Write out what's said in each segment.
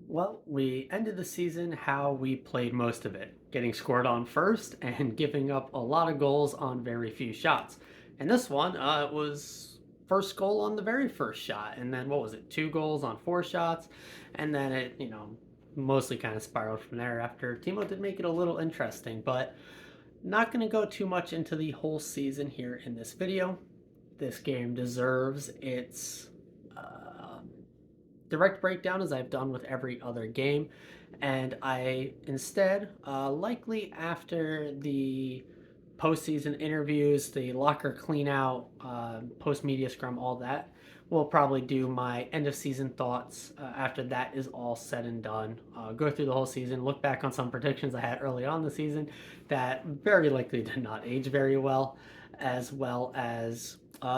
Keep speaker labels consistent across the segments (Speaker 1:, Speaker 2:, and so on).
Speaker 1: Well, we ended the season how we played most of it, getting scored on first and giving up a lot of goals on very few shots. And this one, it was first goal on the very first shot, and then what was it, two goals on four shots, and then it, mostly kind of spiraled from there after Timo did make it a little interesting, but not going to go too much into the whole season here in this video. This game deserves its uh, direct breakdown as I've done with every other game. And I instead, likely after the postseason interviews, the locker clean out, post media scrum, all that, we'll probably do my end of season thoughts after that is all said and done. Go through the whole season, look back on some predictions I had early on the season that very likely did not age very well as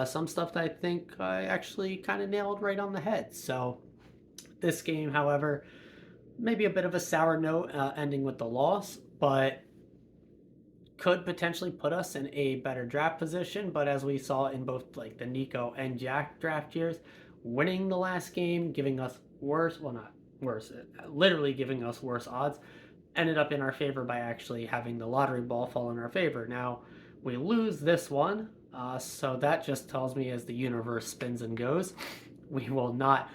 Speaker 1: some stuff that I think I actually kind of nailed right on the head. So this game, however, maybe a bit of a sour note ending with the loss, but could potentially put us in a better draft position. But as we saw in both like the Nico and Jack draft years, winning the last game, giving us worse, well, not worse, literally giving us worse odds, ended up in our favor by actually having the lottery ball fall in our favor. Now, we lose this one, so that just tells me as the universe spins and goes, we will not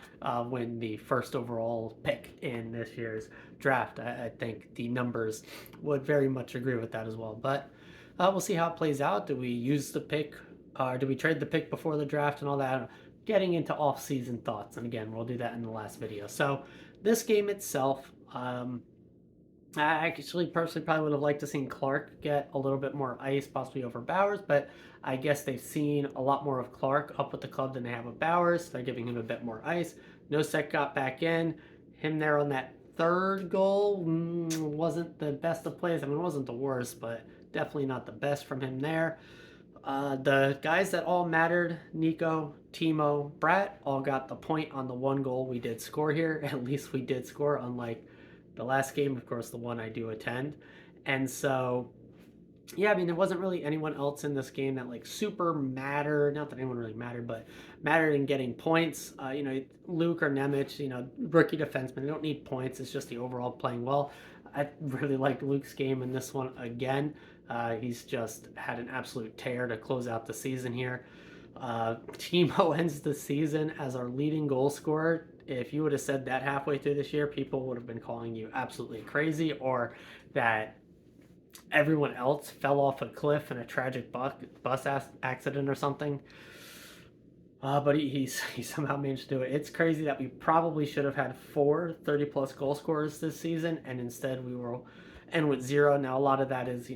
Speaker 1: win the first overall pick in this year's draft. I think the numbers would very much agree with that as well. But we'll see how it plays out. Do we use the pick? Do we trade the pick before the draft and all that? Getting into off-season thoughts, and again, we'll do that in the last video. So this game itself, I actually personally probably would have liked to seen Clark get a little bit more ice, possibly over Bowers, but I guess they've seen a lot more of Clark up with the club than they have with Bowers. They're giving him a bit more ice. Nosek got back in. Him there on that third goal wasn't the best of plays. I mean, it wasn't the worst, but definitely not the best from him there. The guys that all mattered, Nico, Timo, Bratt, all got the point on the one goal we did score here. At least we did score, unlike the last game, of course, the one I do attend. And so, yeah, I mean, there wasn't really anyone else in this game that like super mattered. Not that anyone really mattered, but mattered in getting points. Luke or Nemec, rookie defenseman, they don't need points. It's just the overall playing well. I really liked Luke's game in this one again. He's just had an absolute tear to close out the season here. Timo ends the season as our leading goal scorer. If you would have said that halfway through this year, people would have been calling you absolutely crazy, or that everyone else fell off a cliff in a tragic bus accident or something. But he somehow managed to do it. It's crazy that we probably should have had 4 30-plus goal scorers this season, and instead we will end with 0. Now, a lot of that is,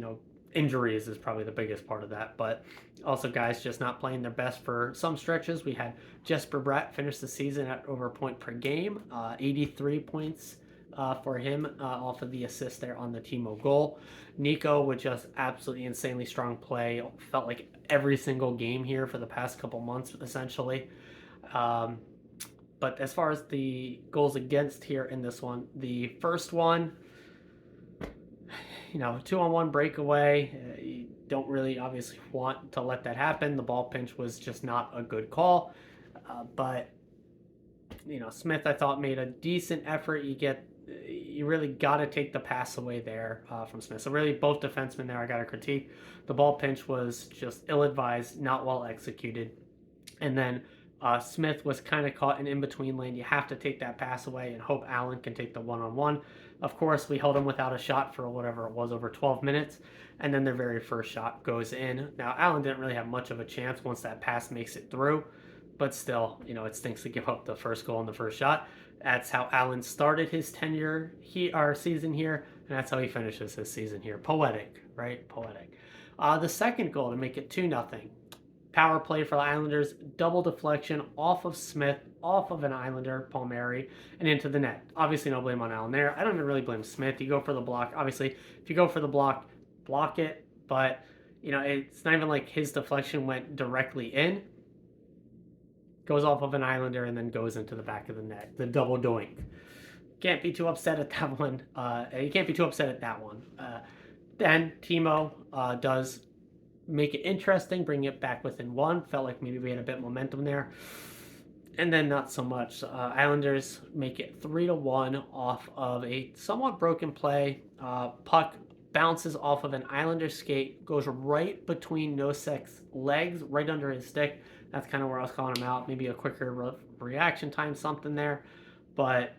Speaker 1: injuries is probably the biggest part of that, but also guys just not playing their best for some stretches. We had Jesper Bratt finish the season at over a point per game, 83 points for him off of the assist there on the Timo goal. Nico with just absolutely insanely strong play. Felt like every single game here for the past couple months, essentially. Um, but as far as the goals against here in this one, the first one, 2-on-1 breakaway. You don't really obviously want to let that happen. The ball pinch was just not a good call. But Smith, I thought, made a decent effort. You really got to take the pass away there from Smith. So really, both defensemen there, I got to critique. The ball pinch was just ill-advised, not well executed. And then Smith was kind of caught in between lane. You have to take that pass away and hope Allen can take the one-on-one. Of course, we held him without a shot for whatever it was, over 12 minutes. And then their very first shot goes in. Now, Allen didn't really have much of a chance once that pass makes it through. But still, it stinks to give up the first goal and the first shot. That's how Allen started his tenure, our season here, and that's how he finishes his season here. Poetic, right? Poetic. The second goal to make it 2-0. Power play for the Islanders, double deflection off of Smith, off of an Islander, Palmieri, and into the net. Obviously, no blame on Allen there. I don't even really blame Smith. You go for the block. Obviously, if you go for the block, block it. But, it's not even like his deflection went directly in. Goes off of an Islander and then goes into the back of the net. The double doink. Can't be too upset at that one. You can't be too upset at that one. Then Timo does make it interesting, bring it back within 1. Felt like maybe we had a bit of momentum there. And then not so much. Islanders make it 3-1 off of a somewhat broken play. Puck bounces off of an Islander skate, goes right between Nosek's legs, right under his stick. That's kind of where I was calling him out. Maybe a quicker reaction time, something there. But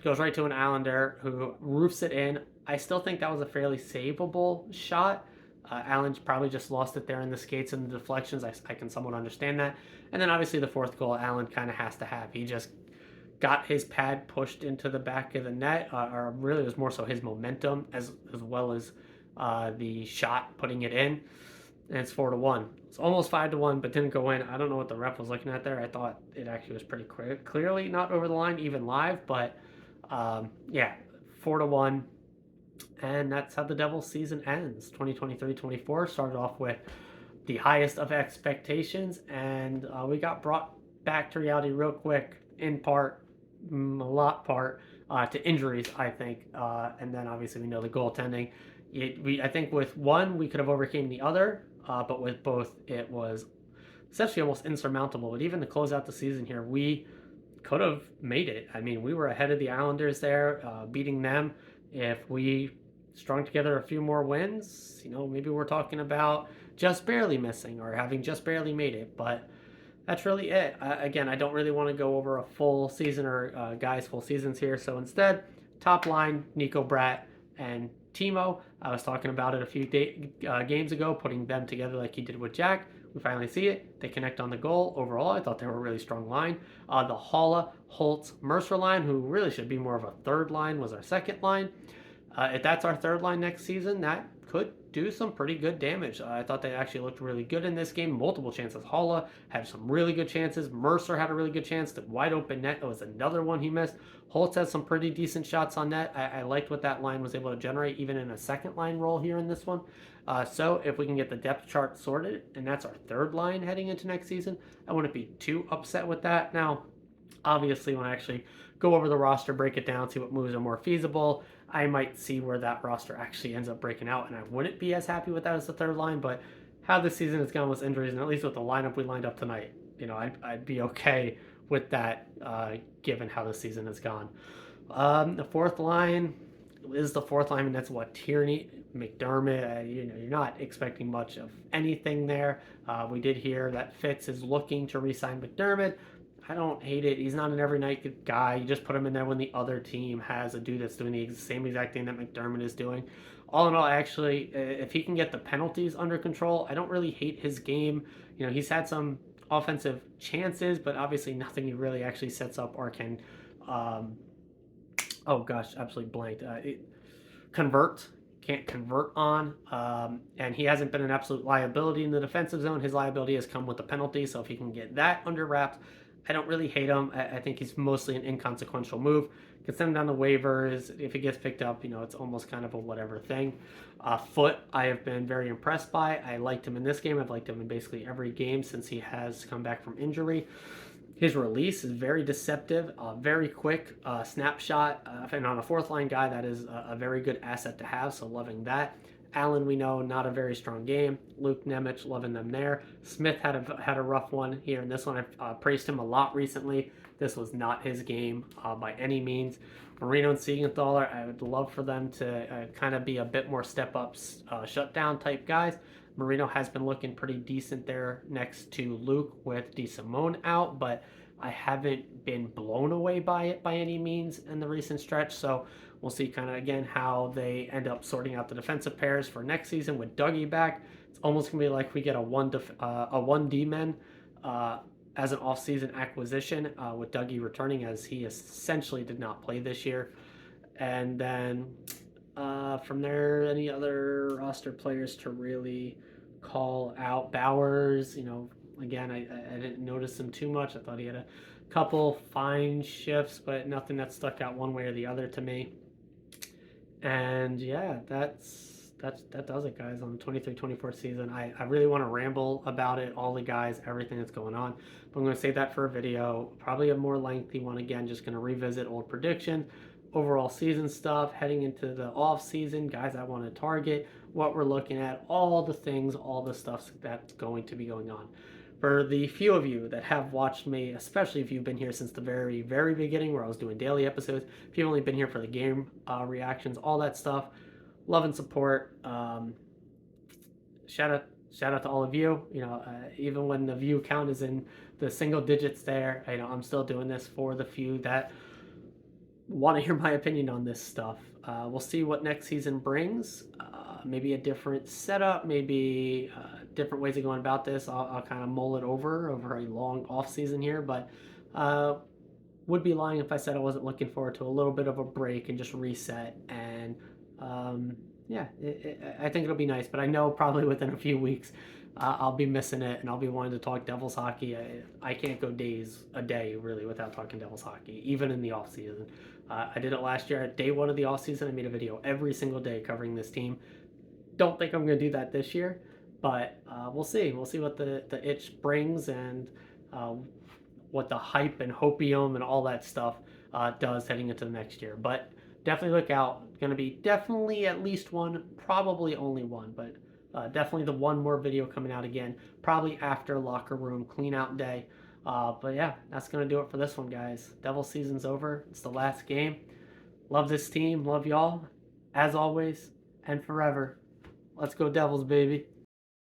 Speaker 1: goes right to an Islander who roofs it in. I still think that was a fairly savable shot. Allen probably just lost it there in the skates and the deflections. I can somewhat understand that. And then obviously the fourth goal, Allen kind of has to have. He just got his pad pushed into the back of the net, or really it was more so his momentum as well as the shot putting it in. And it's 4-1. It's almost 5-1, but didn't go in. I don't know what the ref was looking at there. I thought it actually was pretty clearly not over the line, even live. But yeah, 4-1. And that's how the Devils season ends. 2023-24 started off with the highest of expectations, and we got brought back to reality real quick, in part, a lot part, to injuries, I think. And then obviously we know the goaltending. I think with one, we could have overcame the other, but with both, it was essentially almost insurmountable. But even to close out the season here, we could have made it. I mean, we were ahead of the Islanders there, beating them. If we strung together a few more wins, maybe we're talking about just barely missing or having just barely made it. But that's really it. Again, I don't really want to go over a full season or guys' full seasons here. So instead, top line, Nico Bratt and Timo. I was talking about it a few games ago, putting them together like he did with Jack. We finally see it. They connect on the goal. Overall, I thought they were a really strong line. The Haula, Holtz, Mercer line, who really should be more of a third line, was our second line. If that's our third line next season, that could do some pretty good damage. I thought they actually looked really good in this game. Multiple chances. Haula had some really good chances. Mercer had a really good chance. The wide open net was another one he missed. Holtz had some pretty decent shots on net. I liked what that line was able to generate, even in a second line role here in this one. So if we can get the depth chart sorted, and that's our third line heading into next season, I wouldn't be too upset with that. Now, obviously, when I actually go over the roster, break it down, see what moves are more feasible, I might see where that roster actually ends up breaking out, and I wouldn't be as happy with that as the third line. But how this season has gone with injuries, and at least with the lineup we lined up tonight, I'd be okay with that, given how the season has gone. The fourth line is the fourth line, and that's what Tierney, McDermott. You're not expecting much of anything there. We did hear that Fitz is looking to re-sign McDermott. I don't hate it. He's not an every night guy. You just put him in there when the other team has a dude that's doing the same exact thing that McDermott is doing. All in all, actually, if he can get the penalties under control, I don't really hate his game. He's had some offensive chances, but obviously nothing he really actually sets up or can, absolutely blanked. Can't convert on, and he hasn't been an absolute liability in the defensive zone. His liability has come with the penalty, so if he can get that under wraps, I don't really hate him. I think he's mostly an inconsequential move. Can send him down the waivers. If he gets picked up, it's almost kind of a whatever thing. Foot, I have been very impressed by. I liked him in this game. I've liked him in basically every game since he has come back from injury. His release is very deceptive, very quick snapshot. And on a fourth line guy, that is a very good asset to have, so loving that. Allen, we know, not a very strong game. Luke Nemec, loving them there. Smith had a rough one here in this one. I've praised him a lot recently. This was not his game by any means. Marino and Siegenthaler, I would love for them to kind of be a bit more step-up, shutdown type guys. Marino has been looking pretty decent there next to Luke with DeSimone out, but I haven't been blown away by it by any means in the recent stretch. So we'll see kind of, again, how they end up sorting out the defensive pairs for next season with Dougie back. It's almost going to be like we get a 1D-men as an off-season acquisition with Dougie returning, as he essentially did not play this year. And then from there, any other roster players to really call out? Bowers, again, I didn't notice him too much. I thought he had a couple fine shifts, but nothing that stuck out one way or the other to me. And yeah, that does it, guys, on the 23-24 season. I really want to ramble about it, all the guys, everything that's going on. But I'm going to save that for a video, probably a more lengthy one. Again, just going to revisit old predictions, overall season stuff, heading into the off season, guys I want to target, what we're looking at, all the things, all the stuff that's going to be going on. For the few of you that have watched me, especially if you've been here since the very, very beginning where I was doing daily episodes, if you've only been here for the game reactions, all that stuff, love and support. Shout out, shout out to all of you. Even when the view count is in the single digits, there, I'm still doing this for the few that want to hear my opinion on this stuff. We'll see what next season brings. Maybe a different setup, maybe different ways of going about this. I'll kind of mull it over a long off season here, but would be lying if I said I wasn't looking forward to a little bit of a break and just reset. And yeah, I think it'll be nice. But I know probably within a few weeks I'll be missing it, and I'll be wanting to talk Devils hockey. I can't go days a day really without talking Devils hockey, even in the off season. I did it last year at day one of the off season. I made a video every single day covering this team. Don't think I'm going to do that this year, but we'll see. We'll see what the itch brings, and what the hype and hopium and all that stuff does heading into the next year. But definitely look out. Going to be definitely at least one, probably only one, but definitely the one more video coming out again, probably after locker room clean out day. But yeah, that's going to do it for this one, guys. Devil season's over. It's the last game. Love this team. Love y'all. As always and forever. Let's go Devils, baby.